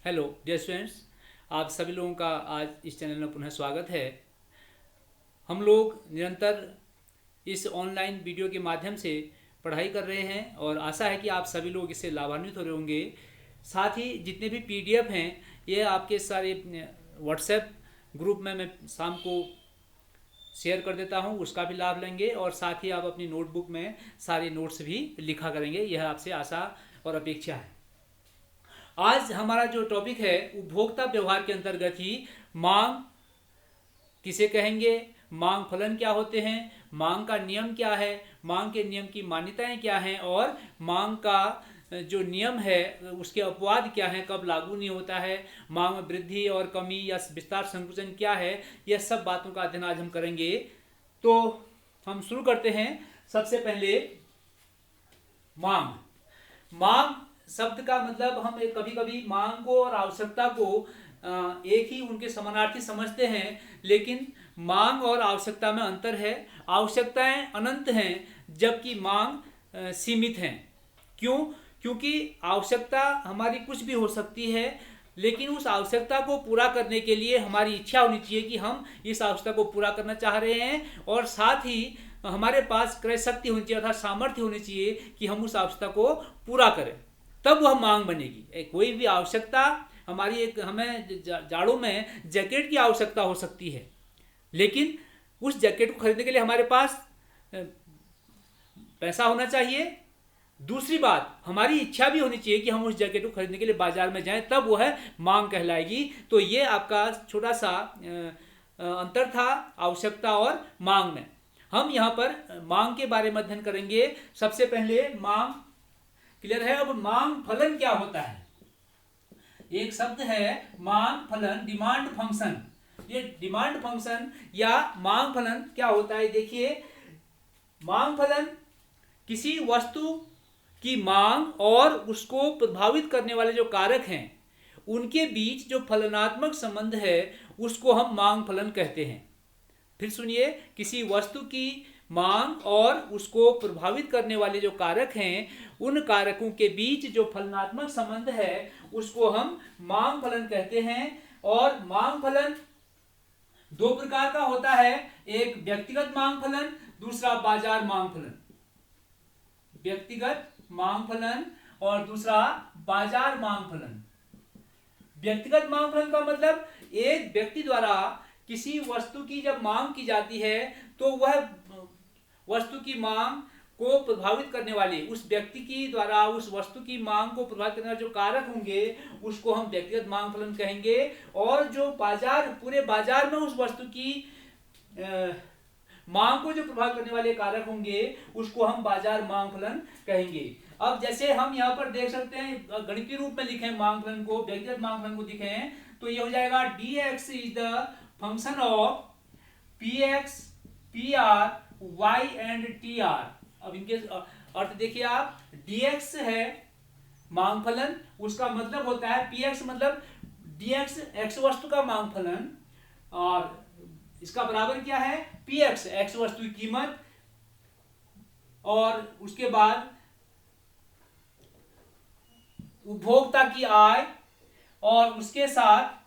Hello dear students, आप सभी लोगों का आज इस चैनल में पुनः स्वागत है। हम लोग निरंतर इस ऑनलाइन वीडियो के माध्यम से पढ़ाई कर रहे हैं और आशा है कि आप सभी लोग इससे लाभान्वित हो रहे होंगे। साथ ही जितने भी पीडीएफ हैं ये आपके सारे व्हाट्सएप ग्रुप में मैं शाम को शेयर कर देता हूं, उसका भी लाभ लेंगे और साथ ही आप अपनी नोटबुक में सारे नोट्स भी लिखा करेंगे। यह आपसे आशा और अपेक्षा है। आज हमारा जो टॉपिक है उपभोक्ता व्यवहार के अंतर्गत ही मांग किसे कहेंगे, मांग फलन क्या होते हैं, मांग का नियम क्या है, मांग के नियम की मान्यताएं क्या हैं और मांग का जो नियम है उसके अपवाद क्या हैं, कब लागू नहीं होता है, मांग में वृद्धि और कमी या विस्तार संकुचन क्या है, यह सब बातों का अध्ययन आज हम करेंगे। तो हम शुरू करते हैं। सबसे पहले मांग। मांग शब्द का मतलब हम कभी कभी मांग को और आवश्यकता को एक ही उनके समानार्थी समझते हैं, लेकिन मांग और आवश्यकता में अंतर है। आवश्यकताएं अनंत हैं जबकि मांग सीमित हैं। क्यों? क्योंकि आवश्यकता हमारी कुछ भी हो सकती है, लेकिन उस आवश्यकता को पूरा करने के लिए हमारी इच्छा होनी चाहिए कि हम इस आवश्यकता को पूरा करना चाह रहे हैं और साथ ही हमारे पास क्रय शक्ति होनी चाहिए अर्थात सामर्थ्य होनी चाहिए कि हम उस आवश्यकता को पूरा करें, तब वह मांग बनेगी। कोई भी आवश्यकता हमारी हमें जाड़ों में जैकेट की आवश्यकता हो सकती है, लेकिन उस जैकेट को खरीदने के लिए हमारे पास पैसा होना चाहिए। दूसरी बात, हमारी इच्छा भी होनी चाहिए कि हम उस जैकेट को खरीदने के लिए बाजार में जाएं, तब वह मांग कहलाएगी। तो ये आपका छोटा सा अंतर था आवश्यकता और मांग में। हम यहाँ पर मांग के बारे में अध्ययन करेंगे। सबसे पहले मांग क्लियर है। अब मांग फलन क्या होता है? एक शब्द है मांग फलन, डिमांड फंक्शन। ये डिमांड फंक्शन या मांग फलन क्या होता है? देखिए, मांग फलन किसी वस्तु की मांग और उसको प्रभावित करने वाले जो कारक हैं उनके बीच जो फलनात्मक संबंध है उसको हम मांग फलन कहते हैं। फिर सुनिए, किसी वस्तु की मांग और उसको प्रभावित करने वाले जो कारक हैं उन कारकों के बीच जो फलनात्मक संबंध है उसको हम मांग फलन कहते हैं। और मांग फलन दो प्रकार का होता है, एक व्यक्तिगत मांग फलन, दूसरा बाजार मांग फलन। व्यक्तिगत मांग फलन और दूसरा बाजार मांग फलन। व्यक्तिगत मांग फलन का मतलब एक व्यक्ति द्वारा किसी वस्तु की जब मांग की जाती है तो वह वस्तु की मांग को प्रभावित करने वाले उस व्यक्ति की द्वारा उस वस्तु की मांग को प्रभावित करने वाले जो कारक होंगे उसको हम व्यक्तिगत मांग फलन कहेंगे। और जो पूरे बाजार में उस वस्तु की मांग को जो प्रभावित करने वाले कारक होंगे उसको हम बाजार मांग फलन कहेंगे। अब जैसे हम यहाँ पर देख सकते हैं, गणितीय रूप में लिखे मांग फलन को, व्यक्तिगत मांग फलन को दिखे तो ये हो जाएगा dx is the function of px, pr, y and tr। अब इनके अर्थ देखिए आप, dx है मांग फलन, उसका मतलब होता है px मतलब dx x वस्तु का मांग फलन और इसका बराबर क्या है px x वस्तु की कीमत और उसके बाद उपभोक्ता की आय और उसके साथ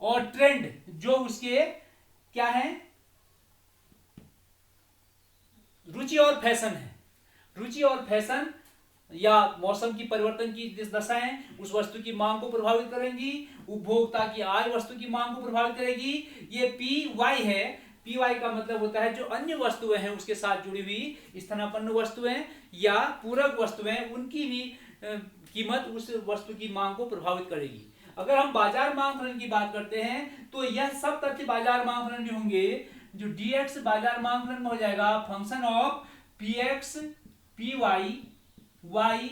और ट्रेंड जो उसके क्या है, रुचि और फैशन है। रुचि और फैशन या मौसम की परिवर्तन की दशाएं उस वस्तु की मांग को प्रभावित करेंगी। उपभोक्ता की आय वस्तु की मांग को प्रभावित करेगी। ये पी वाई है। पी वाई का मतलब होता है जो अन्य वस्तुएं हैं उसके साथ जुड़ी हुई स्थानापन्न वस्तुएं या पूरक वस्तुएं, उनकी भी कीमत उस वस्तु की मांग को प्रभावित करेगी। अगर हम बाजार मांग फलन की बात करते हैं तो यह सब तथ्य बाजार मांग फलन में होंगे। जो dx बाजार मांग फलन में हो जाएगा function of px, py, y,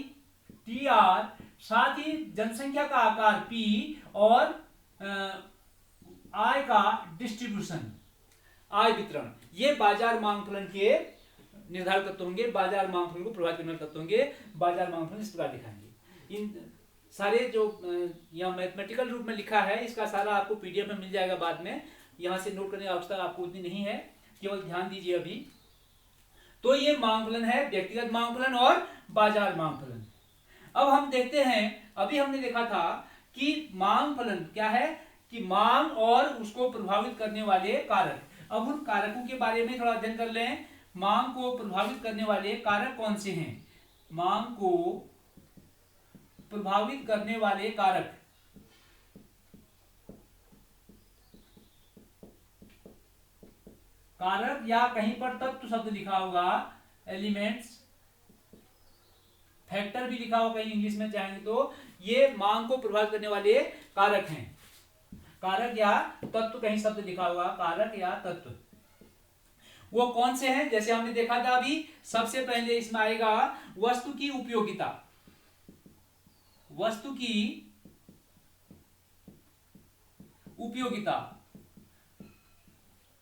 tr, साथ ही जनसंख्या का आकार p और आय का डिस्ट्रीब्यूशन, आय वितरण, ये बाजार मांग फलन के निर्धारक तत्व होंगे। बाजार मांग फलन को प्रभावित करने वाले तत्व होंगे। बाजार मांग फलन इस प्रकार दिखाएंगे। इन सारे जो यहाँ मैथमेटिकल रूप में लिखा है इसका सारा आपको पीडीएफ में मिल जाएगा बाद में। यहाँ से नोट करने की आवश्यकता आपको उतनी नहीं है, केवल ध्यान दीजिए अभी। तो ये मांग फलन है, व्यक्तिगत मांग फलन और बाजार मांग फलन। अब हम देखते हैं अभी हमने देखा था कि मांग फलन क्या है, कि मांग और उसको प्रभावित करने वाले कारक। अब उन कारकों के बारे में थोड़ा अध्ययन कर लें। मांग को प्रभावित करने वाले कारक कौन से हैं? मांग को प्रभावित करने वाले कारक, कारक या कहीं पर तत्व शब्द लिखा होगा, एलिमेंट्स, फैक्टर भी लिखा होगा कहीं इंग्लिश में चाहेंगे तो, ये मांग को प्रभावित करने वाले कारक हैं। कारक या तत्व कहीं शब्द लिखा होगा, कारक या तत्व, वो कौन से हैं? जैसे हमने देखा था अभी, सबसे पहले इसमें आएगा वस्तु की उपयोगिता। वस्तु की उपयोगिता,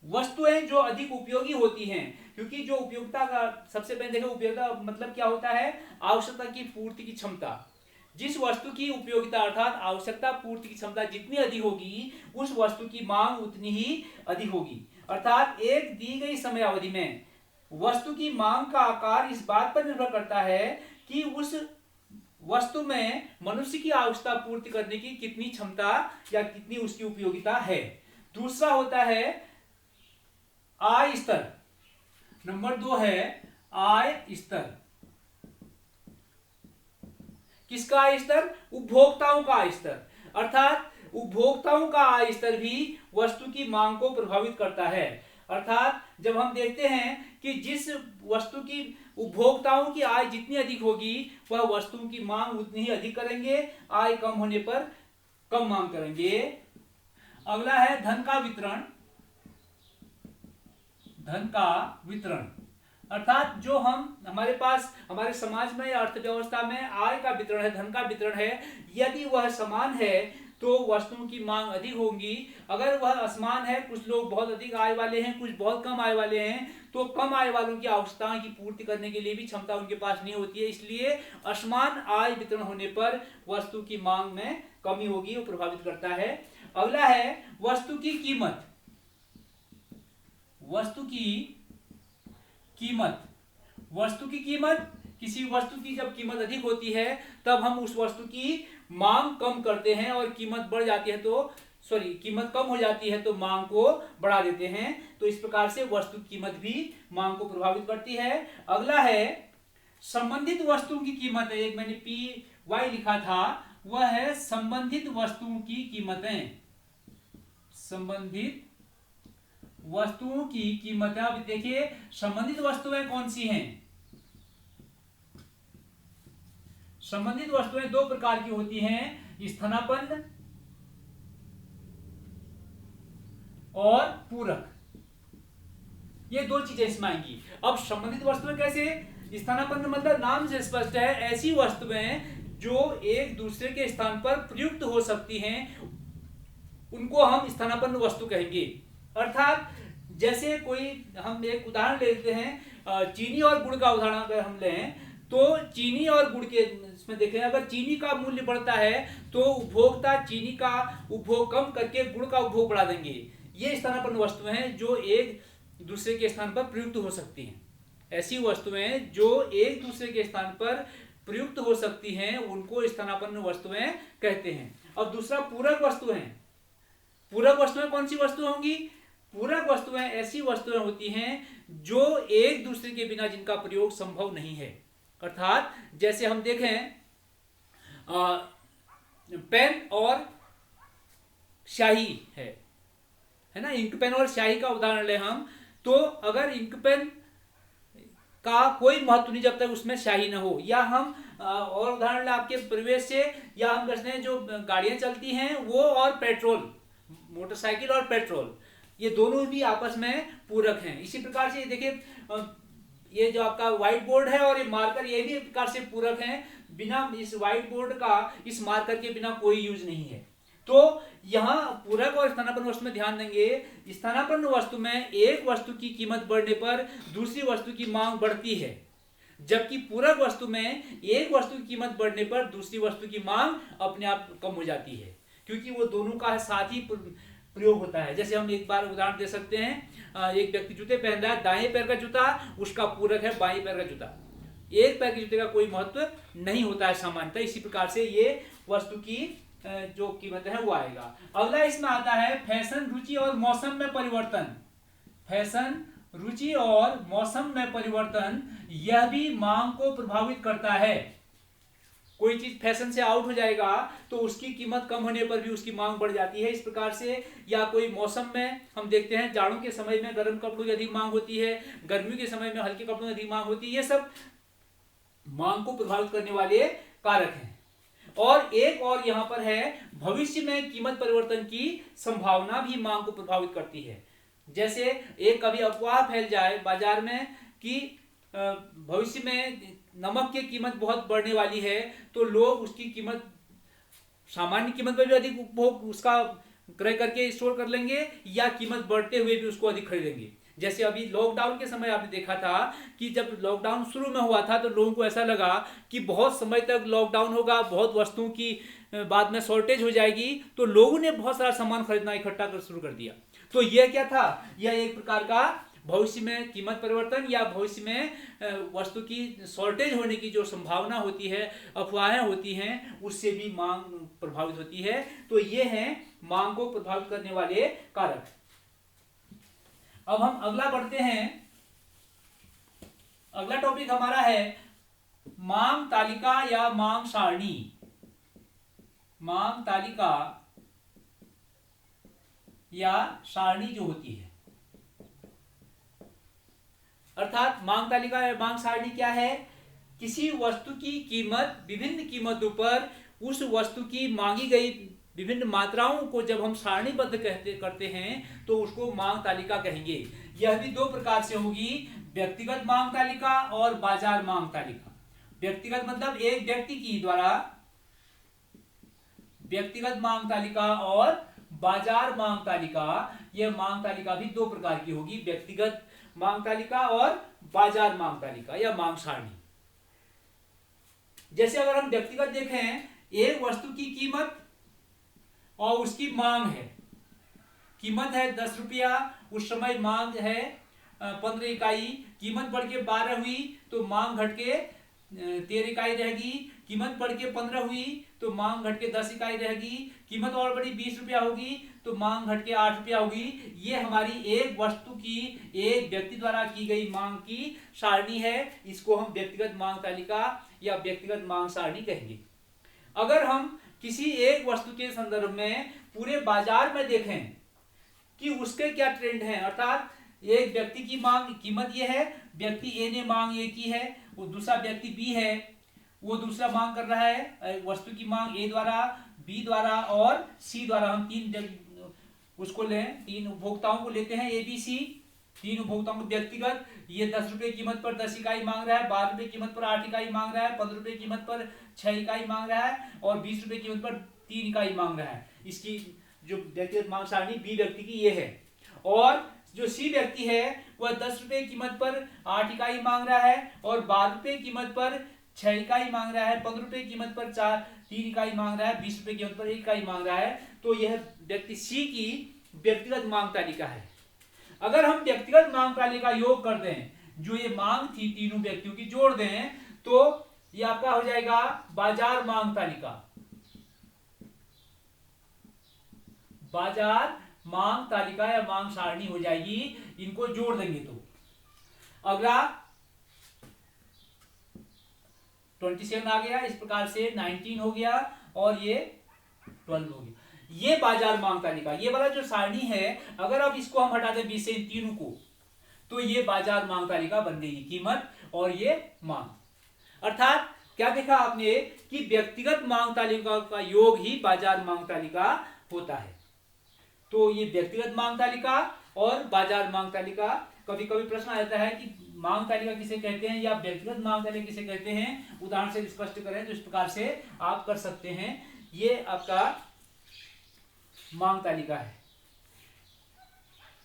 वस्तुएं जो अधिक उपयोगी होती हैं, क्योंकि जो उपयोगिता का सबसे पहले देखो, उपयोगिता मतलब क्या होता है? आवश्यकता की पूर्ति की क्षमता। जिस वस्तु की उपयोगिता अर्थात आवश्यकता पूर्ति की क्षमता जितनी अधिक होगी, उस वस्तु की मांग उतनी ही अधिक होगी। अर्थात एक दी गई समय अवधि में वस्तु की मांग का आकार इस बात पर निर्भर करता है कि उस वस्तु में मनुष्य की आवश्यकता पूर्ति करने की कितनी क्षमता या कितनी उसकी उपयोगिता है। दूसरा होता है आय स्तर। नंबर 2 है आय स्तर। किसका आय स्तर? उपभोक्ताओं का आय स्तर। अर्थात उपभोक्ताओं का आय स्तर भी वस्तु की मांग को प्रभावित करता है। अर्थात जब हम देखते हैं कि जिस वस्तु की उपभोक्ताओं की आय जितनी अधिक होगी, वह वस्तुओं की मांग उतनी ही अधिक करेंगे, आय कम होने पर कम मांग करेंगे। अगला है धन का वितरण। धन का वितरण अर्थात जो हमारे पास हमारे समाज में या अर्थव्यवस्था में आय का वितरण है, धन का वितरण है, यदि वह समान है तो वस्तुओं की मांग अधिक होगी। अगर वह असमान है, कुछ लोग बहुत अधिक आय वाले हैं, कुछ बहुत कम आय वाले हैं, तो कम आय वालों की आवश्यकताओं की पूर्ति करने के लिए भी क्षमता उनके पास नहीं होती है। इसलिए असमान आय वितरण होने पर वस्तु की मांग में कमी होगी, वो प्रभावित करता है। अगला है वस्तु की कीमत। वस्तु की कीमत, वस्तु की कीमत, किसी वस्तु की जब कीमत अधिक होती है तब हम उस वस्तु की मांग कम करते हैं, और कीमत बढ़ जाती है तो कीमत कम हो जाती है तो मांग को बढ़ा देते हैं। तो इस प्रकार से वस्तु की कीमत भी मांग को प्रभावित करती है। अगला है संबंधित वस्तुओं की कीमत। एक मैंने PY लिखा था, वह है संबंधित वस्तुओं की कीमतें। संबंधित वस्तुओं की कीमत। अब देखिए संबंधित वस्तुएं कौन सी हैं? संबंधित वस्तुएं दो प्रकार की होती हैं, स्थानापन्न और पूरक। ये दो चीजें इसमें आएंगी। अब संबंधित वस्तुएं कैसे? स्थानापन्न मतलब नाम से स्पष्ट है, ऐसी वस्तुएं जो एक दूसरे के स्थान पर प्रयुक्त हो सकती हैं, उनको हम स्थानापन्न वस्तु कहेंगे। अर्थात जैसे कोई, हम एक उदाहरण लेते हैं, चीनी और गुड़ का उदाहरण अगर हम लें तो चीनी और गुड़ के इसमें देखें, अगर चीनी का मूल्य बढ़ता है तो उपभोक्ता चीनी का उपभोग कम करके गुड़ का उपभोग बढ़ा देंगे। ये स्थानापन्न वस्तुएं हैं जो एक दूसरे के स्थान पर प्रयुक्त हो सकती हैं। ऐसी वस्तुएं जो एक दूसरे के स्थान पर प्रयुक्त हो सकती हैं उनको स्थानापन्न वस्तुएं कहते हैं। अब दूसरा पूरक वस्तुएं। पूरक वस्तुएं कौन सी वस्तु होंगी? पूरक वस्तुएं ऐसी वस्तुएं होती हैं जो एक दूसरे के बिना जिनका प्रयोग संभव नहीं है। अर्थात जैसे हम देखें, पेन और स्याही है ना, इंक पेन और स्याही का उदाहरण ले हम, तो अगर इंक पेन का कोई महत्व नहीं जब तक उसमें स्याही ना हो, या हम और उदाहरण ले आपके परिवेश से, या हम कहते हैं जो गाड़ियां चलती हैं वो और पेट्रोल, मोटरसाइकिल और पेट्रोल, ये दोनों भी आपस में पूरक हैं। इसी प्रकार से देखिए, ये जो आपका व्हाइट बोर्ड है और ये मार्कर, ये भी एक प्रकार से पूरक हैं। बिना इस व्हाइट बोर्ड का, इस मार्कर के बिना कोई यूज नहीं है। तो यहाँ पूरक और स्थानापन्न वस्तु में ध्यान देंगे। स्थानापन्न वस्तु में एक वस्तु की कीमत बढ़ने पर दूसरी वस्तु की मांग बढ़ती है, जबकि पूरक वस्तु में एक वस्तु की कीमत बढ़ने पर दूसरी वस्तु की मांग अपने आप कम हो जाती है, क्योंकि वो दोनों का साथ ही प्रयोग होता है। जैसे हम एक बार उदाहरण दे सकते हैं, एक व्यक्ति जूते पहन रहा है, दाएं पैर का जूता, उसका पूरक है बाएं पैर का जूता। एक पैर के जूते का कोई महत्व नहीं होता है सामान्यतः। इसी प्रकार से ये वस्तु की जो कीमत है वो आएगा। अगला इसमें आता है फैशन, रुचि और मौसम में परिवर्तन। फैशन, रुचि और मौसम में परिवर्तन यह भी मांग को प्रभावित करता है। कोई चीज फैशन से आउट हो जाएगा तो उसकी कीमत कम होने पर भी उसकी मांग बढ़ जाती है इस प्रकार से। या कोई मौसम में हम देखते हैं जाड़ों के समय में गर्म कपड़ों की अधिक मांग होती है, गर्मियों के समय में हल्के कपड़ों की अधिक मांग होती है। ये सब मांग को प्रभावित करने वाले कारक हैं। और एक और यहां पर है भविष्य में कीमत परिवर्तन की संभावना भी मांग को प्रभावित करती है। जैसे एक कभी अफवाह फैल जाए बाजार में कि भविष्य में नमक की कीमत बहुत बढ़ने वाली है, तो लोग उसकी कीमत सामान्य कीमत पर भी अधिक उपभोग उसका क्रय करके स्टोर कर लेंगे या कीमत बढ़ते हुए भी उसको अधिक खरीदेंगे। जैसे अभी लॉकडाउन के समय आपने देखा था कि जब लॉकडाउन शुरू में हुआ था तो लोगों को ऐसा लगा कि बहुत समय तक लॉकडाउन होगा, बहुत वस्तुओं की बाद में शॉर्टेज हो जाएगी, तो लोगों ने बहुत सारा सामान खरीदना इकट्ठा कर शुरू कर दिया। तो यह क्या था, यह एक प्रकार का भविष्य में कीमत परिवर्तन या भविष्य में वस्तु की शॉर्टेज होने की जो संभावना होती है, अफवाहें होती हैं, उससे भी मांग प्रभावित होती है। तो ये हैं मांग को प्रभावित करने वाले कारक। अब हम अगला बढ़ते हैं। अगला टॉपिक हमारा है मांग तालिका या मांग सारणी। मांग तालिका या सारणी जो होती है, अर्थात मांग तालिका या मांग सारणी क्या है? किसी वस्तु की कीमत विभिन्न कीमतों पर उस वस्तु की मांगी गई विभिन्न मात्राओं को जब हम सारणीबद्ध करते हैं तो उसको मांग तालिका कहेंगे। यह भी दो प्रकार से होगी, व्यक्तिगत मांग तालिका और बाजार मांग तालिका। व्यक्तिगत मतलब एक व्यक्ति की द्वारा व्यक्तिगत मांग तालिका और बाजार मांग तालिका। यह मांग तालिका भी दो प्रकार की होगी, व्यक्तिगत मांग तालिका और बाजार मांग तालिका या मांग सारणी। जैसे अगर हम व्यक्तिगत देखें, एक वस्तु की कीमत और उसकी मांग है। कीमत है 10 रुपया, उस समय मांग है 15 इकाई। कीमत बढ़ के 12 हुई तो मांग घट के 13 इकाई रहेगी। कीमत बढ़ के 15 हुई तो मांग घट के 10 इकाई रहेगी। कीमत और बड़ी 20 रुपया होगी तो मांग घट के 8 रुपया होगी। ये हमारी एक वस्तु की एक व्यक्ति द्वारा की गई मांग की सारणी है। इसको हम व्यक्तिगत मांग तालिका या व्यक्तिगत मांग सारणी कहेंगे। अगर हम किसी एक वस्तु के संदर्भ में पूरे बाजार में देखें कि उसके क्या ट्रेंड है, अर्थात एक व्यक्ति की मांग कीमत ये है, व्यक्ति ए ने मांग ए की है, वो दूसरा व्यक्ति बी है, वो दूसरा मांग कर रहा है वस्तु की मांग ए द्वारा, बी द्वारा और सी द्वारा। हम तीन उसको लें, तीन उपभोक्ताओं को लेते हैं ए बी सी। तीन उपभोक्ताओं को व्यक्तिगत, ये 10 रुपए कीमत पर 10 इकाई मांग रहा है, 12 रुपए कीमत पर 8 इकाई मांग रहा है, 15 रुपए कीमत पर 6 इकाई मांग रहा है और 20 रुपए कीमत पर 3 इकाई मांग रहा है। इसकी जो व्यक्तिगत मांग सारणी बी व्यक्ति की ये है। और जो सी व्यक्ति है वह 10 रुपए कीमत पर 8 इकाई मांग रहा है और 12 रुपए कीमत पर 6 इकाई मांग रहा है, 15 रुपए कीमत पर 3 इकाई मांग रहा है, 20 रुपए कीमत पर 1 इकाई मांग रहा है। तो यह व्यक्ति सी की व्यक्तिगत मांग तालिका है। अगर हम व्यक्तिगत मांग तालिका योग कर दें, जो ये मांग थी तीनों व्यक्तियों की जोड़ दें, तो ये आपका हो जाएगा बाजार मांग तालिका। बाजार मांग तालिका या मांग सारणी हो जाएगी, इनको जोड़ देंगे तो। अगला 27 आ गया, इस प्रकार से 19 हो गया और ये 12 हो गया। ये बाजार मांग तालिका, ये वाला जो सारणी है, अगर अब इसको हम हटा दें 20 से इन तीनों को, तो ये बाजार मांग तालिका बन गई, कीमत और ये मांग। अर्थात क्या देखा आपने कि व्यक्तिगत मांग तालिका का योग ही बाजार मांग तालिका होता है। तो ये व्यक्तिगत मांग तालिका और बाजार मांग तालिका। कभी कभी प्रश्न आ जाता है कि मांग तालिका किसे कहते हैं या व्यक्तिगत मांग तालिका किसे कहते हैं, उदाहरण से स्पष्ट करें तो इस प्रकार से आप कर सकते हैं। ये आपका मांग तालिका है।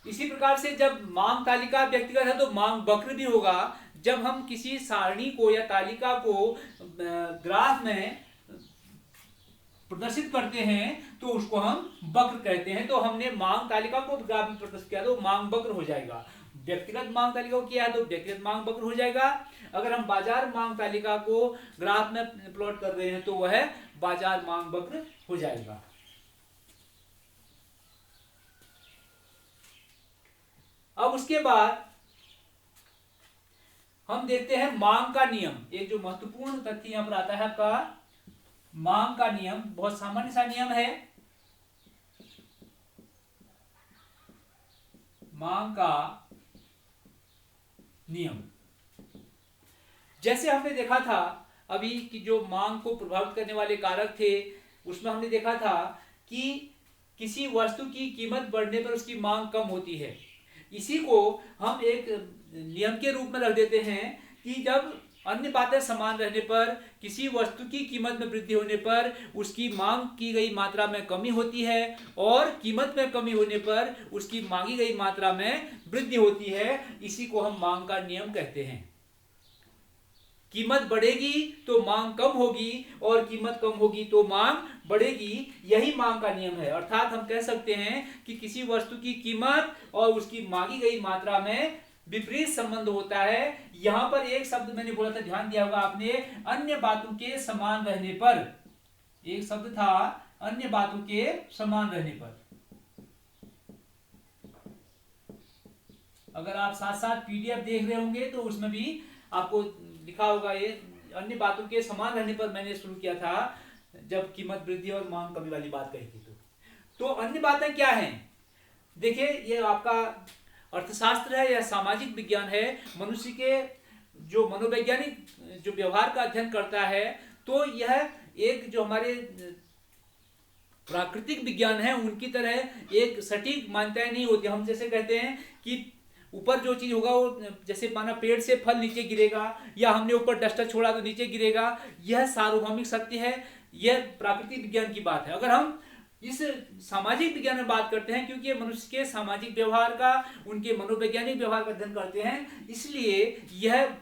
इसी प्रकार से जब मांग तालिका व्यक्तिगत है तो मांग वक्र भी होगा। जब हम किसी सारणी को या तालिका को ग्राफ में प्रदर्शित करते हैं तो उसको हम वक्र कहते हैं। तो हमने मांग तालिका को ग्राफ में प्रदर्शित किया तो मांग वक्र हो जाएगा। व्यक्तिगत मांग तालिका को किया है तो व्यक्तिगत मांग वक्र हो जाएगा। अगर हम बाजार मांग तालिका को ग्राफ में प्लॉट कर रहे हैं तो वह बाजार मांग वक्र हो जाएगा। अब उसके बाद हम देखते हैं मांग का नियम। एक जो महत्वपूर्ण तथ्य यहां पर आता है आपका मांग का नियम, बहुत सामान्य सा नियम है। मांग का नियम, जैसे हमने देखा था अभी कि जो मांग को प्रभावित करने वाले कारक थे, उसमें हमने देखा था कि किसी वस्तु की कीमत बढ़ने पर उसकी मांग कम होती है। इसी को हम एक नियम के रूप में रख देते हैं कि जब अन्य बातें समान रहने पर किसी वस्तु की कीमत में वृद्धि होने पर उसकी मांग की गई मात्रा में कमी होती है और कीमत में कमी होने पर उसकी मांगी गई मात्रा में वृद्धि होती है। इसी को हम मांग का नियम कहते हैं। कीमत बढ़ेगी तो मांग कम होगी और कीमत कम होगी तो मांग बढ़ेगी, यही मांग का नियम है। अर्थात हम कह सकते हैं कि किसी वस्तु की कीमत और उसकी मांगी गई मात्रा में विपरीत संबंध होता है। यहां पर एक शब्द मैंने बोला था, ध्यान दिया होगा आपने, अन्य बातों के समान रहने पर। एक शब्द था अन्य बातों के समान रहने पर। अगर आप साथ साथ पीडीएफ देख रहे होंगे तो उसमें भी आपको लिखा होगा, ये अन्य बातों के समान रहने पर मैंने शुरू किया था जब कीमत वृद्धि और मांग कमी वाली बात कही थी। तो अन्य बातें क्या हैं? देखिए, ये आपका अर्थशास्त्र है या सामाजिक विज्ञान है। मनुष्य के जो मनोवैज्ञानिक जो व्यवहार का अध्ययन करता है, तो यह एक जो हमारे प्राकृतिक विज्ञान है उनकी तरह एक सटीक मान्यताएं नहीं होती। हम जैसे कहते हैं कि ऊपर जो चीज होगा वो, जैसे माना पेड़ से फल नीचे गिरेगा या हमने ऊपर डस्टर छोड़ा तो नीचे गिरेगा, यह सार्वभौमिक सत्य है, यह प्राकृतिक विज्ञान की बात है। अगर हम इस सामाजिक विज्ञान में बात करते हैं, क्योंकि मनुष्य के सामाजिक व्यवहार का, उनके मनोवैज्ञानिक व्यवहार का अध्ययन करते हैं, इसलिए यह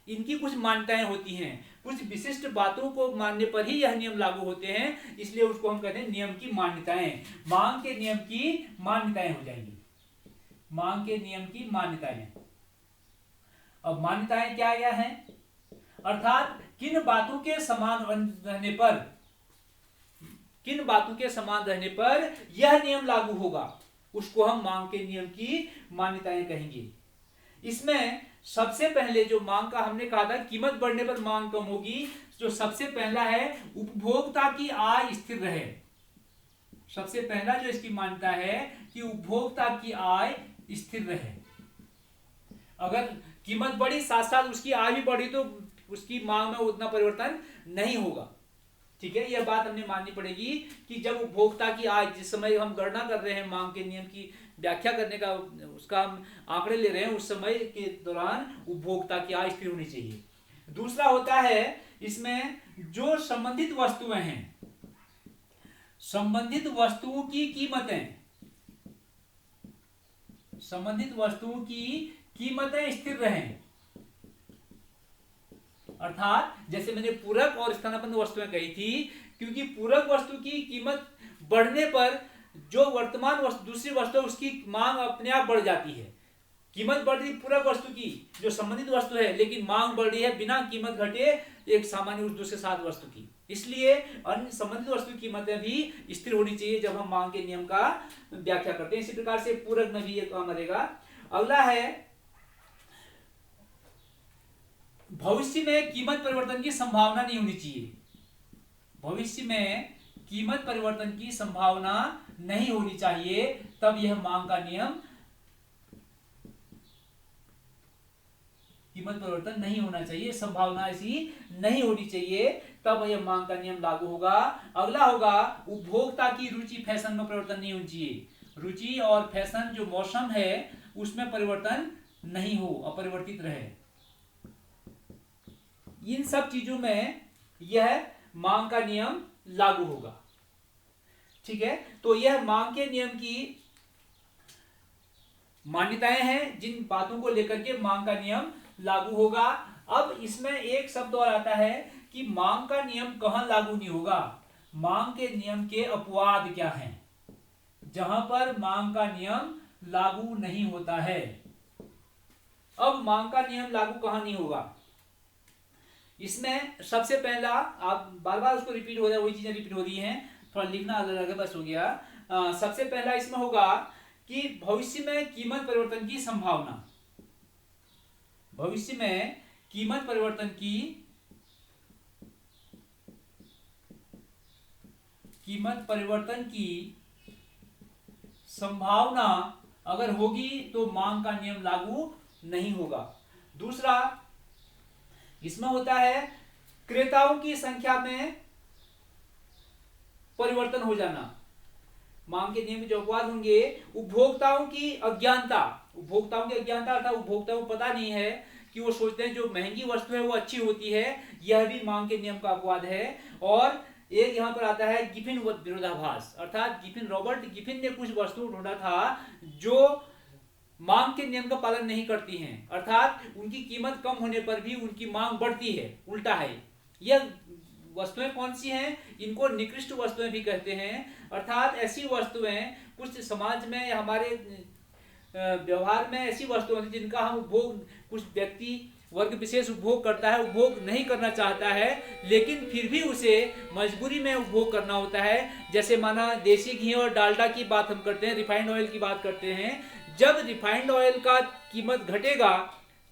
इनकी कुछ मान्यताएं होती हैं। कुछ विशिष्ट बातों को मानने पर ही यह नियम लागू होते हैं, इसलिए उसको हम कहते हैं नियम की मान्यताएं। मांग के नियम की मान्यताएं हो जाएंगी, मांग के नियम की मान्यताएं। अब मान्यताएं क्या क्या हैं? अर्थात किन बातों के समान रहने पर, किन बातों के समान रहने पर यह नियम लागू होगा, उसको हम मांग के नियम की मान्यताएं कहेंगे। इसमें सबसे पहले जो मांग का हमने कहा था कीमत बढ़ने पर मांग कम होगी, जो सबसे पहला है उपभोक्ता की आय स्थिर रहे। सबसे पहला जो इसकी मान्यता है कि उपभोक्ता की आय स्थिर रहे। अगर कीमत बढ़ी साथ साथ उसकी आय भी बढ़ी तो उसकी मांग में उतना परिवर्तन नहीं होगा। ठीक है, यह बात हमने माननी पड़ेगी कि जब उपभोक्ता की आय, जिस समय हम गणना कर रहे हैं मांग के नियम की व्याख्या करने का, उसका हम आंकड़े ले रहे हैं, उस समय के दौरान उपभोक्ता की आय स्थिर होनी चाहिए। दूसरा होता है इसमें जो संबंधित वस्तुएं हैं, संबंधित वस्तुओं की कीमतें, संबंधित वस्तुओं की कीमतें स्थिर रहें। अर्थात जैसे मैंने पूरक और स्थानापन्न वस्तुएं कही थी, क्योंकि पूरक वस्तु की कीमत बढ़ने पर जो वर्तमान वस्तु, दूसरी वस्तु, उसकी मांग अपने आप बढ़ जाती है। कीमत बढ़ रही पूरक वस्तु की जो संबंधित वस्तु है, लेकिन मांग बढ़ रही है बिना कीमत घटे एक सामान्य उस दूसरे साथ वस्तु की। इसलिए अन्य संबंधित वस्तु की कीमतें भी स्थिर होनी चाहिए जब हम मांग के नियम का व्याख्या करते हैं। इसी प्रकार से पूरक में भी ये काम रहेगा। अगला है भविष्य में कीमत परिवर्तन की संभावना नहीं होनी चाहिए। भविष्य में कीमत परिवर्तन की संभावना नहीं होनी चाहिए, तब यह मांग का नियम, कीमत परिवर्तन नहीं होना चाहिए, संभावना ऐसी नहीं होनी चाहिए, तब यह मांग का नियम लागू होगा। अगला होगा उपभोक्ता की रुचि फैशन में परिवर्तन नहीं होनी चाहिए। रुचि और फैशन जो मौसम है उसमें परिवर्तन नहीं हो, अपरिवर्तित रहे। इन सब चीजों में यह मांग का नियम लागू होगा। ठीक है, तो यह मांग के नियम की मान्यताएं हैं जिन बातों को लेकर के मांग का नियम लागू होगा। अब इसमें एक शब्द और आता है कि मांग का नियम कहां लागू नहीं होगा। मांग के नियम के अपवाद क्या हैं, जहां पर मांग का नियम लागू नहीं होता है। अब मांग का नियम लागू कहां नहीं होगा, इसमें सबसे पहला, आप बार बार उसको रिपीट हो रहा है, वही चीजें रिपीट हो रही हैं, थोड़ा लिखना अगर बस हो गया। सबसे पहला इसमें होगा कि भविष्य में कीमत परिवर्तन की संभावना। भविष्य में कीमत परिवर्तन की संभावना अगर होगी तो मांग का नियम लागू नहीं होगा। दूसरा इसमें होता है क्रेताओं की संख्या में परिवर्तन हो जाना। मांग के नियम जो अपवाद होंगे, उपभोक्ताओं की अज्ञानता अर्थात उपभोक्ताओं को पता नहीं है कि वो सोचते हैं जो महंगी वस्तु है वो अच्छी होती है, यह भी मांग के नियम का अपवाद है। और एक यहाँ पर आता है गिफिन विरोधाभास, अर्थात रॉबर्ट गिफिन ने कुछ वस्तु ढूंढा था जो मांग के नियम का पालन नहीं करती हैं, अर्थात उनकी कीमत कम होने पर भी उनकी मांग बढ़ती है, उल्टा है। यह वस्तुएं कौन सी हैं? इनको निकृष्ट वस्तुएं भी कहते हैं, अर्थात ऐसी वस्तुएं कुछ समाज में, हमारे व्यवहार में ऐसी वस्तुएं जिनका हम उपभोग, कुछ व्यक्ति वर्ग विशेष उपभोग करता है, उपभोग नहीं करना चाहता है, लेकिन फिर भी उसे मजबूरी में उपभोग करना होता है। जैसे माना देसी घी और डालडा की बात हम करते हैं, रिफाइंड ऑयल की बात करते हैं। जब रिफाइंड ऑयल का कीमत घटेगा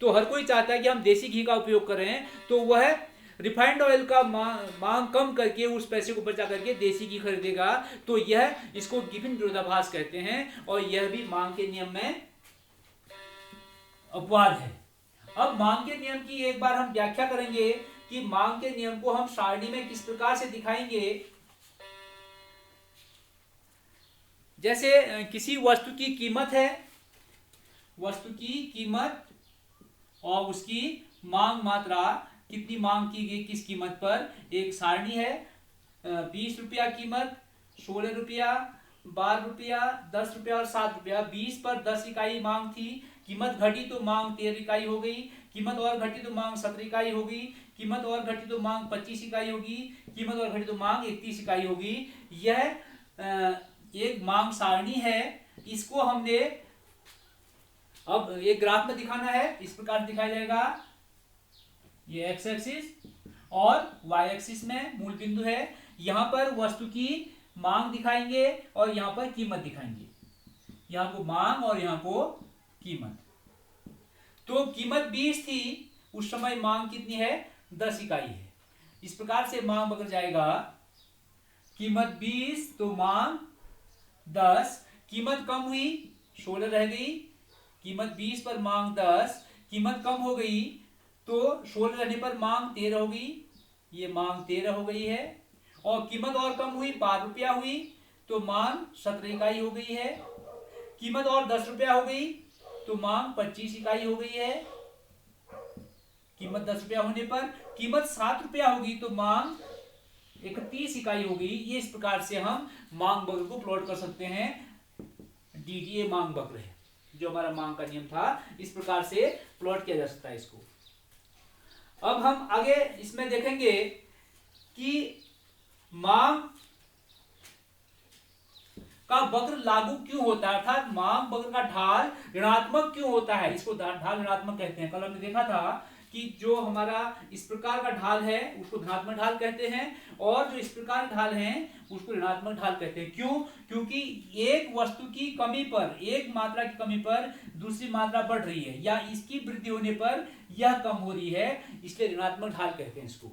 तो हर कोई चाहता है कि हम देसी घी का उपयोग करें, तो वह रिफाइंड ऑयल का मांग कम करके उस पैसे को बचा करके देसी घी खरीदेगा। तो यह, इसको गिफिन विरोधाभास कहते हैं, और यह भी मांग के नियम में अपवाद है। अब मांग के नियम की एक बार हम व्याख्या करेंगे कि मांग के नियम को हम सारणी में किस प्रकार से दिखाएंगे। जैसे किसी वस्तु की कीमत है, वस्तु की कीमत और उसकी मांग मात्रा, कितनी मांग की गई किस कीमत पर, एक सारणी है। 20 रुपया कीमत, 16 रुपया, 12 रुपया, 10 रुपया और 7 रुपया। 20 पर 10 इकाई मांग थी, कीमत घटी तो मांग 13 इकाई हो गई, कीमत और घटी तो मांग 17 इकाई होगी, कीमत और घटी तो मांग 25 इकाई होगी, कीमत और घटी तो मांग 31 इकाई होगी। यह एक मांग सारणी है। इसको हमने अब एक ग्राफ में दिखाना है, इस प्रकार दिखाया जाएगा। ये एक्स एक्सिस और वाई एक्सिस में मूल बिंदु है। यहां पर वस्तु की मांग दिखाएंगे और यहां पर कीमत दिखाएंगे, यहां को मांग और यहां को कीमत। तो कीमत 20 थी, उस समय मांग कितनी है? 10 इकाई है। इस प्रकार से मांग बदल जाएगा, कीमत 20 तो मांग 10, कीमत कम हुई 16 रह गई, कीमत 20 पर मांग 10, कीमत कम हो गई तो 16 रहने पर मांग 13 हो गई, ये मांग 13 हो गई है। और कीमत और कम हुई, 12 रुपया हुई तो मांग 17 इकाई हो गई है। कीमत और 10 रुपया हो गई तो मांग 25 इकाई हो गई है। कीमत 10 रुपया होने पर कीमत 7 रुपया होगी तो मांग 31 इकाई होगी। ये इस प्रकार से हम मांग वक्र को प्लॉट कर सकते हैं। डीडीए मांग वक्र है जो हमारा मांग का नियम था, इस प्रकार से प्लॉट किया जा सकता है इसको। अब हम आगे इसमें देखेंगे कि मांग का वक्र लागू क्यों होता है, अर्थात मांग वक्र का ढाल ऋणात्मक क्यों होता है। इसको ढाल ऋणात्मक कहते हैं। कल हमने देखा था कि जो हमारा इस प्रकार का ढाल है उसको धनात्मक ढाल कहते हैं, और जो इस प्रकार ढाल है उसको ऋणात्मक ढाल कहते हैं। क्यों? क्योंकि एक वस्तु की कमी पर, एक मात्रा की कमी पर दूसरी मात्रा बढ़ रही है, या इसकी वृद्धि होने पर यह कम हो रही है, इसलिए ऋणात्मक ढाल कहते हैं इसको।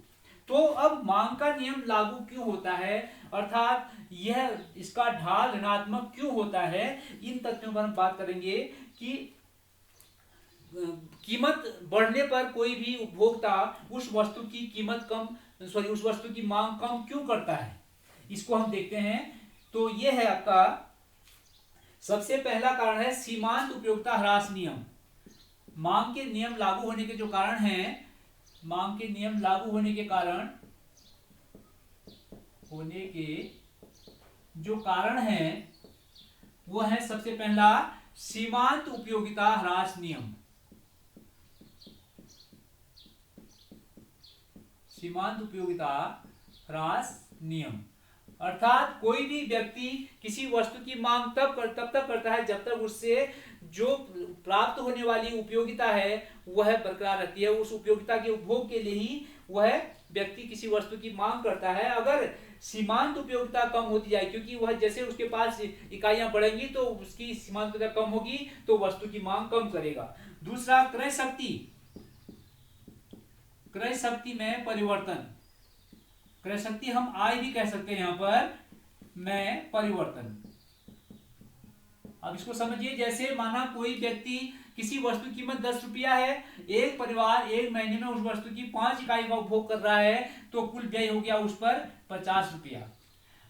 तो अब मांग का नियम लागू क्यों होता है, अर्थात यह इसका ढाल ऋणात्मक क्यों होता है, इन तथ्यों पर हम बात करेंगे कि कीमत बढ़ने पर कोई भी उपभोक्ता उस वस्तु की कीमत उस वस्तु की मांग कम क्यों करता है, इसको हम देखते हैं। तो यह है आपका सबसे पहला कारण है सीमांत उपयोगिता ह्रास नियम। मांग के नियम लागू होने के जो कारण हैं, मांग के नियम लागू होने के जो कारण हैं वो है सबसे पहला सीमांत उपयोगिता ह्रास नियम। सीमांत उपयोगिता ह्रास नियम अर्थात कोई भी व्यक्ति किसी वस्तु की मांग तब तक करता है जब तक उससे जो प्राप्त होने वाली उपयोगिता है वह बरकरार रहती है। उस उपयोगिता के उपभोग के लिए ही वह व्यक्ति किसी वस्तु की मांग करता है, अगर सीमांत उपयोगिता कम होती जाए, क्योंकि वह जैसे उसके पास इकाइयां बढ़ेंगी तो उसकी सीमांत उपयोगिता कम होगी तो वस्तु की मांग कम करेगा। दूसरा, क्रय शक्ति, क्रय शक्ति में परिवर्तन, क्रय शक्ति हम आय भी कह सकते हैं यहां पर, में परिवर्तन। अब इसको समझिए, जैसे माना कोई व्यक्ति किसी वस्तु की कीमत 10 रुपया है, एक परिवार एक महीने में उस वस्तु की 5 इकाई का उपभोग कर रहा है, तो कुल व्यय हो गया उस पर 50 रुपया।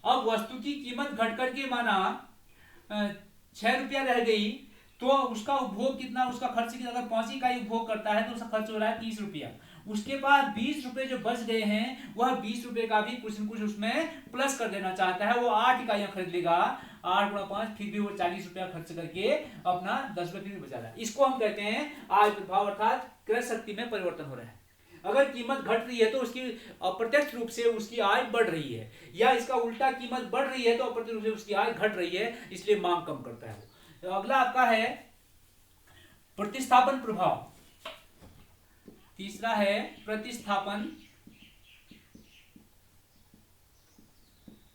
अब वस्तु की कीमत घट करके माना 6 रुपया रह गई, तो उसका उपभोग कितना, उसका खर्च कितना, अगर 5 इकाई उपभोग करता है तो उसका खर्च हो रहा है 30 रुपया। उसके बाद 20 रुपए जो बच गए हैं, वह 20 रुपए का भी कुछ न कुछ उसमें प्लस कर देना चाहता है। वो 8 इकाइयां खरीद लेगा, 8 गुणा 5, फिर भी वो 40 रुपया खर्च करके अपना 10 रुपये फिर बचा रहा है। इसको हम कहते हैं आय प्रभाव, अर्थात क्रय शक्ति में परिवर्तन हो रहा है। अगर कीमत घट रही है तो उसकी अप्रत्यक्ष रूप से उसकी आय बढ़ रही है, या इसका उल्टा कीमत बढ़ रही है तो अप्रत्यक्ष रूप से उसकी आय घट रही है, इसलिए मांग कम करता है। तो अगला आपका है प्रतिस्थापन प्रभाव। तीसरा है प्रतिस्थापन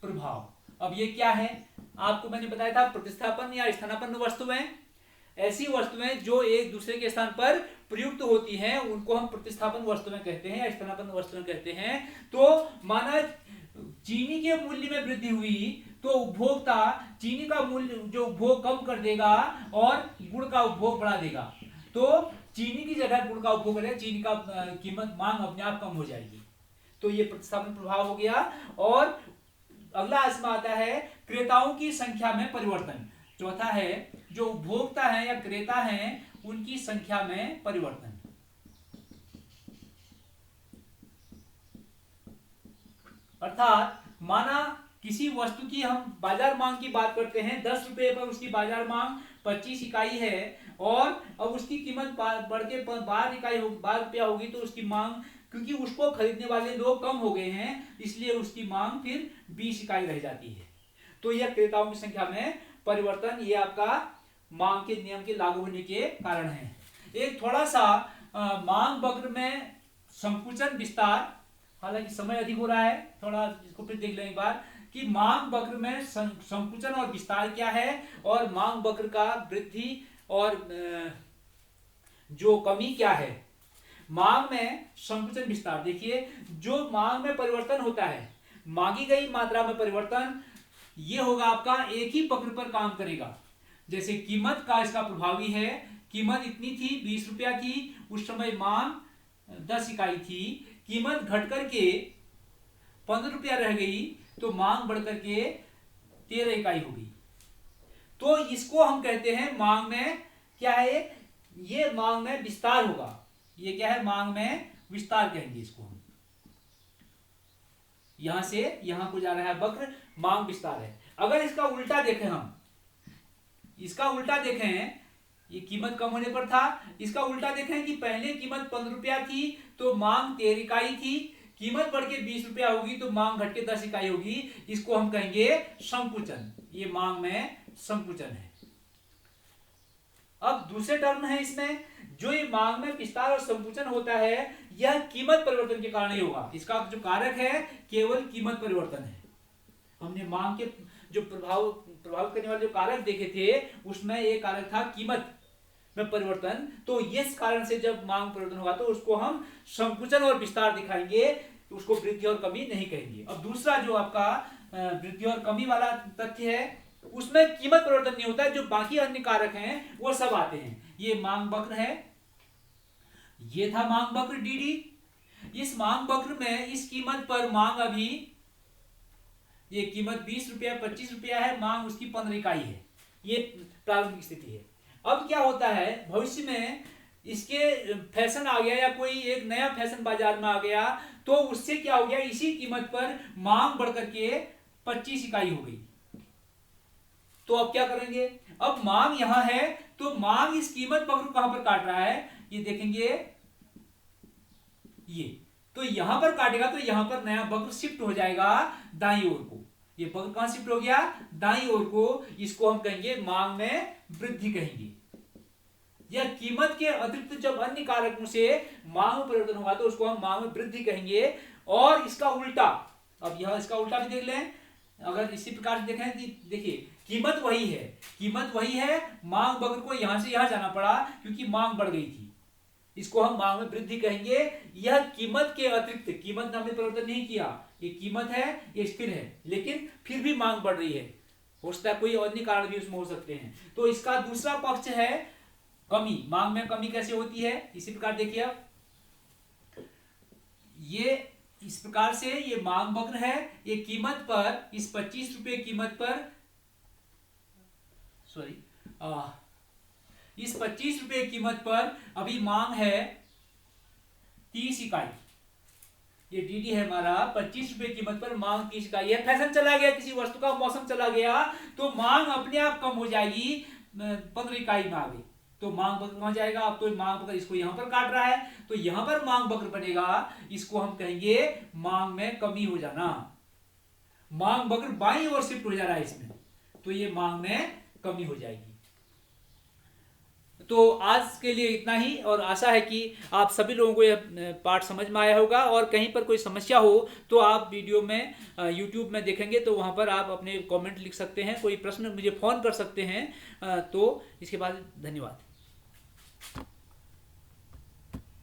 प्रभाव। अब ये क्या है, आपको मैंने बताया था, प्रतिस्थापन या स्थानापन्न वस्तुएं, ऐसी वस्तुएं जो एक दूसरे के स्थान पर प्रयुक्त होती हैं उनको हम प्रतिस्थापन वस्तुएं कहते हैं या स्थानापन्न वस्तुएं कहते हैं। तो माना चीनी के मूल्य में वृद्धि हुई तो उपभोक्ता चीनी का मूल्य जो उपभोग कम कर देगा और गुड़ का उपभोग बढ़ा देगा, तो चीनी की जगह गुड़ का उपभोग करेगा, चीनी का कीमत मांग अपने आप कम हो जाएगी। तो ये प्रतिस्थापन प्रभाव हो गया। और अगला इसमें आता है क्रेताओं की संख्या में परिवर्तन। चौथा है जो उपभोक्ता है या क्रेता हैं उनकी संख्या में परिवर्तन। अर्थात माना किसी वस्तु की हम बाजार मांग की बात करते हैं, 10 रुपए पर उसकी बाजार मांग 25 इकाई है, और अब उसकी कीमत बढ़ के 12 इकाई 12 रुपया होगी, तो उसकी मांग, क्योंकि उसको खरीदने वाले लोग कम हो गए हैं, इसलिए उसकी मांग फिर 20 इकाई रह जाती है। तो यह क्रेताओं की संख्या में परिवर्तन, ये आपका मांग के नियम के लागू होने के कारण है। एक थोड़ा सा मांग वक्र में संकुचन विस्तार, हालांकि समय अधिक हो रहा है, थोड़ा इसको फिर देख लें एक बार कि मांग वक्र में संकुचन और विस्तार क्या है, और मांग वक्र का वृद्धि और जो कमी क्या है। मांग में संकुचन विस्तार, देखिए जो मांग में परिवर्तन होता है, मांगी गई मात्रा में परिवर्तन, ये होगा आपका एक ही वक्र पर काम करेगा। जैसे कीमत का इसका प्रभावी है, कीमत इतनी थी 20 रुपया की, उस समय मांग 10 इकाई थी, कीमत घट करके 15 रुपया रह गई तो मांग बढ़ करके 13 इकाई हो गई। तो इसको हम कहते हैं मांग में क्या है, ये मांग में विस्तार होगा। ये क्या है, मांग में विस्तार कहेंगे इसको हम। यहां से यहां को जा रहा है वक्र, मांग विस्तार है। अगर इसका उल्टा देखें हम, इसका उल्टा देखें, ये कीमत कम होने पर था, इसका उल्टा देखें कि पहले कीमत 15 रुपया थी तो मांग 13 इकाई थी, कीमत बढ़ के 20 रुपया होगी तो मांग घट के 10 इकाई होगी, इसको हम कहेंगे संकुचन। ये मांग में संकुचन है। अब दूसरे टर्म है इसमें, जो ये मांग में विस्तार और संकुचन होता है, यह कीमत परिवर्तन के कारण ही होगा। इसका जो कारक है केवल कीमत परिवर्तन है। हमने मांग के जो प्रभावित करने वाले जो कारक देखे थे, उसमें एक कारक था कीमत में परिवर्तन। तो इस कारण से जब मांग परिवर्तन होगा तो उसको हम संकुचन और विस्तार दिखाएंगे, उसको वृद्धि और कमी नहीं कहेंगे। अब दूसरा जो आपका वृद्धि और कमी वाला तथ्य है, उसमें कीमत परिवर्तन नहीं होता है, जो बाकी अन्य कारक हैं वो सब आते हैं। ये मांग वक्र है, ये था मांग वक्र डीडी। इस मांग वक्र में इस कीमत पर मांग अभी, ये कीमत 20 रुपया 25 रुपया है, मांग उसकी 15 इकाई है। ये प्रारंभिक स्थिति है। अब क्या होता है, भविष्य में इसके फैशन आ गया या कोई एक नया फैशन बाजार में आ गया, तो उससे क्या हो गया, इसी कीमत पर मांग बढ़कर के 25 इकाई हो गई। तो अब क्या करेंगे, अब मांग यहां है तो मांग इस कीमत वक्र कहां पर काट रहा है, ये देखेंगे, ये तो यहां पर काटेगा तो यहां पर नया वक्र शिफ्ट हो जाएगा दाईं ओर को। ये वक्र कहां शिफ्ट हो गया, दाईं ओर को। इसको हम कहेंगे मांग में वृद्धि कहेंगे। यह कीमत के अतिरिक्त जब अन्य कारकों से मांग में परिवर्तन होगा तो उसको हम मांग में वृद्धि कहेंगे। और इसका उल्टा, अब यह इसका उल्टा भी देख लें, अगर इसी प्रकार से देखें, देखिए कीमत वही है, कीमत वही है, मांग वक्र को यहां से यहां जाना पड़ा क्योंकि मांग बढ़ गई थी, इसको हम मांग में वृद्धि कहेंगे। यह कीमत के अतिरिक्त, कीमत हमने परिवर्तन नहीं किया, ये कीमत है, ये स्थिर है, लेकिन फिर भी मांग बढ़ रही है, हो सकता है कोई अन्य कारण भी उसमें हो सकते हैं। तो इसका दूसरा पक्ष है कमी। मांग में कमी कैसे होती है, इसी प्रकार देखिए आप, ये इस प्रकार से ये मांग वक्र है, ये कीमत पर, इस 25 रुपए कीमत पर, सॉरी, इस 25 रुपए कीमत पर अभी मांग है 30 इकाई, ये डीडी है हमारा, 25 रुपए कीमत पर मांग 30 इकाई है। फैशन चला गया, किसी वस्तु का मौसम चला गया तो मांग अपने आप कम हो जाएगी, 15 इकाई में आ गई तो मांग वक्र कहां जाएगा। अब तो मांग वक्र इसको यहां पर काट रहा है तो यहां पर मांग वक्र बनेगा, इसको हम कहेंगे मांग में कमी हो जाना। मांग वक्र बाईं ओर शिफ्ट हो जा रहा है इसमें, तो ये मांग में कमी हो जाएगी। तो आज के लिए इतना ही, और आशा है कि आप सभी लोगों को यह पाठ समझ में आया होगा। और कहीं पर कोई समस्या हो तो आप वीडियो में यूट्यूब में देखेंगे तो वहाँ पर आप अपने कमेंट लिख सकते हैं, कोई प्रश्न मुझे फ़ोन कर सकते हैं। तो इसके बाद धन्यवाद।